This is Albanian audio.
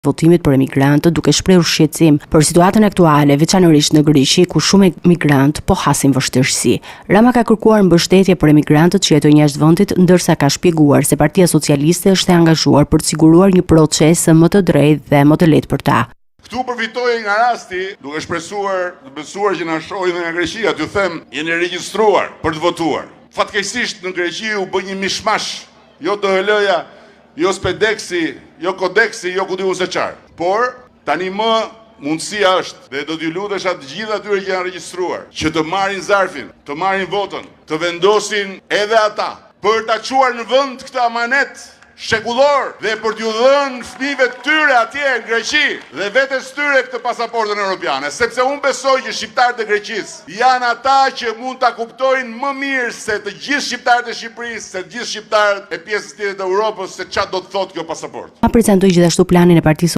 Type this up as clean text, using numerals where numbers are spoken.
votimit për emigrantët, duke shprehur shqetësim për situatën aktuale, veçanërisht në Greqi, ku shumë emigrant po hasin vështirësi. Rama ka kërkuar mbështetje për emigrantët që jetojnë jashtë vendit, ndërsa ka shpjeguar se Partia Socialiste është e angazhuar për të siguruar një proces më të drejtë dhe më të lehtë për ta. Këtu përfitoj nga rasti, duke besuar që na shohin nga Greqia, t'ju them, jeni regjistruar për të votuar. Fatkeqësisht në Greqi u bë një mishmash, jo DHL-ja, jo Spedeksi, jo Kodeksi, jo ku diun se çfarë. Por tani më mundësia është, dhe do t'ju lutesha të gjithë atyre që janë regjistruar, që të marrin zarfin, të marrin votën, të vendosin edhe ata për ta çuar në vend këtë amanet shekullor dhe për t'ju dhënë fëmijëve të tyre atje në Greqi dhe vetes tyre këtë pasaportën europiane, sepse unë besoj që shqiptarët e Greqisë janë ata që mund ta kuptojnë më mirë se të gjithë shqiptarët e Shqipërisë, se të gjithë shqiptarët e pjesës tjetër të Europës se çfarë do të thotë kjo pasaportë. Prezantoi gjithashtu planin e Partisë